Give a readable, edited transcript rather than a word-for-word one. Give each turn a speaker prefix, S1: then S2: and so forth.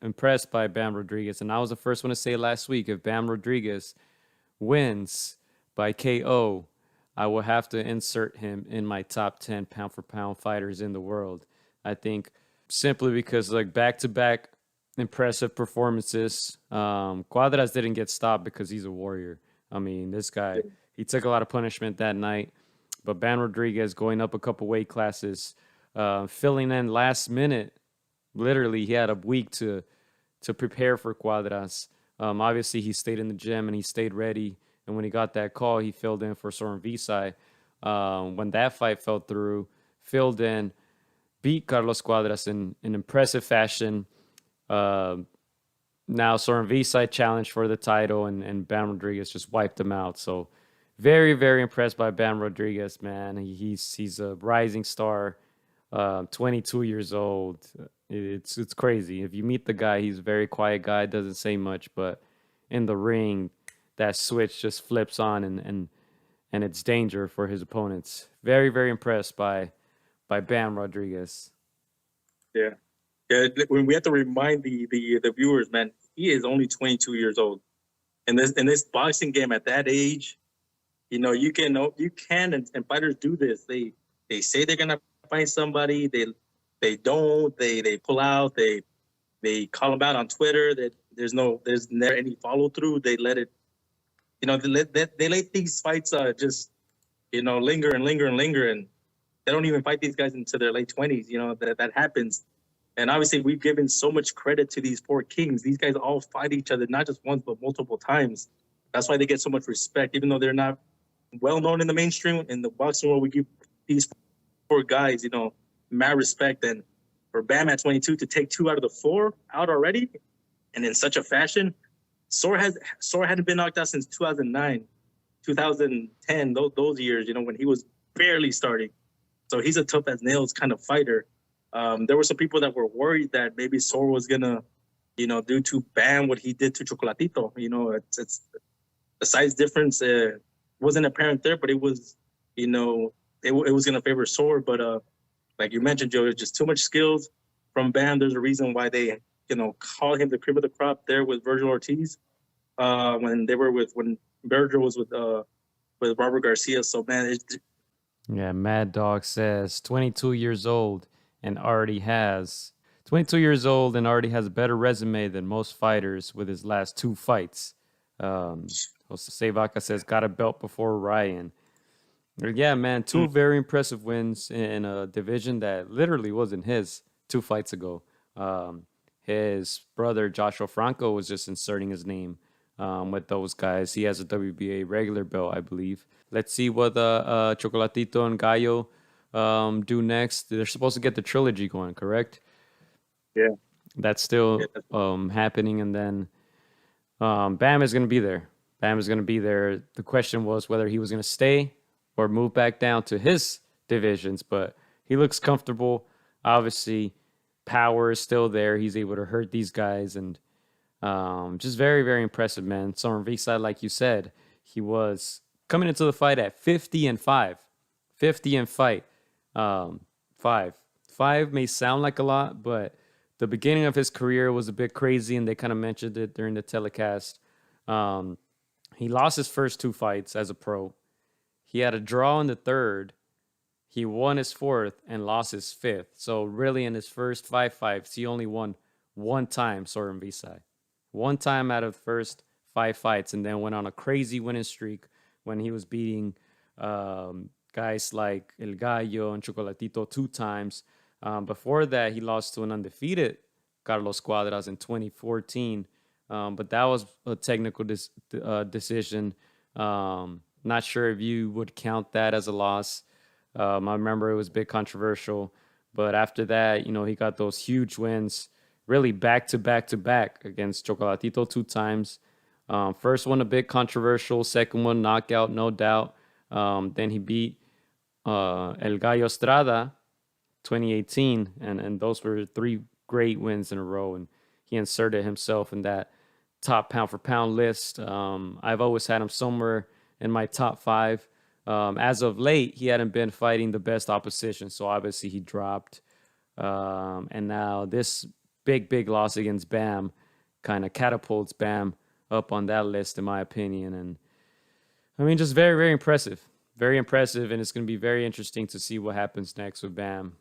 S1: impressed by Bam Rodriguez, and I was the first one to say last week, if Bam Rodriguez wins by KO, I will have to insert him in my top 10 pound for pound fighters in the world. I think simply because like back to back impressive performances. Cuadras didn't get stopped because he's a warrior. I mean, this guy, he took a lot of punishment that night, but Ban Rodriguez going up a couple weight classes, filling in last minute. Literally, he had a week to prepare for Cuadras. Obviously, he stayed in the gym and he stayed ready. And when he got that call, he filled in for Sor Rungvisai. When that fight fell through, filled in, beat Carlos Cuadras in impressive fashion. Now Sor Rungvisai challenged for the title, and Bam Rodriguez just wiped him out. So very, very impressed by Bam Rodriguez, man. He's a rising star, 22 years old. It's crazy. If you meet the guy, he's a very quiet guy, doesn't say much, but in the ring, that switch just flips on, and it's danger for his opponents. Very, very impressed by Bam Rodriguez.
S2: Yeah. Yeah, when we have to remind the viewers, man, he is only 22 years old. And this boxing game at that age, you can and fighters do this. They say they're gonna fight somebody, they don't, they pull out, they call them out on Twitter. That there's never any follow through. They let it, they let these fights just linger and linger and linger, and they don't even fight these guys into their late 20s. That happens. And obviously, we've given so much credit to these four kings. These guys all fight each other, not just once, but multiple times. That's why they get so much respect, even though they're not well known in the mainstream. In the boxing world, we give these four guys, mad respect. And for Bam at 22 to take 2 out of the 4 out already, and in such a fashion, Sor hadn't been knocked out since 2009, 2010, those years, when he was barely starting. So he's a tough as nails kind of fighter. There were some people that were worried that maybe Sor was gonna, do to Bam what he did to Chocolatito. It's the size difference wasn't apparent there, but it was, it was gonna favor Sor. But like you mentioned, Joe, just too much skills from Bam. There's a reason why they, call him the cream of the crop there with Virgil Ortiz when Virgil was with Robert Garcia. So man,
S1: Yeah, Mad Dog says 22 years old and already has 22 years old and already has a better resume than most fighters with his last 2 fights. Jose Vaca says got a belt before Ryan. Yeah, man, 2 very impressive wins in a division that literally wasn't his 2 fights ago. His brother Joshua Franco was just inserting his name with those guys. He has a WBA regular belt, I believe. Let's see what Chocolatito and Gallo do next. They're supposed to get the trilogy going, correct?
S2: Yeah.
S1: That's still happening, and then Bam is going to be there. Bam is going to be there. The question was whether he was going to stay or move back down to his divisions, but he looks comfortable. Obviously, power is still there. He's able to hurt these guys, and just very, very impressive, man. So on V-side, like you said, he was coming into the fight at 50-5. 50 and fight. 5 may sound like a lot, but the beginning of his career was a bit crazy, and they kind of mentioned it during the telecast. He lost his first 2 fights as a pro. He had a draw in the 3rd. He won his 4th and lost his 5th. So really, in his first 5 fights, he only won 1 time, Sor Rungvisai. 1 time out of the first 5 fights, and then went on a crazy winning streak when he was beating guys like El Gallo and Chocolatito 2 times. Before that, he lost to an undefeated Carlos Cuadras in 2014. But that was a technical decision. Not sure if you would count that as a loss. I remember it was a bit controversial. But after that, he got those huge wins, really back to back to back against Chocolatito 2 times. First one a bit controversial. Second one knockout, no doubt. Then he beat El Gallo Estrada 2018, and those were 3 great wins in a row, and he inserted himself in that top pound for pound list. I've always had him somewhere in my top 5. As of late, he hadn't been fighting the best opposition, so obviously he dropped. And now this big loss against Bam kind of catapults Bam up on that list, in my opinion. And I mean, just very, very impressive. Very impressive. And it's going to be very interesting to see what happens next with Bam.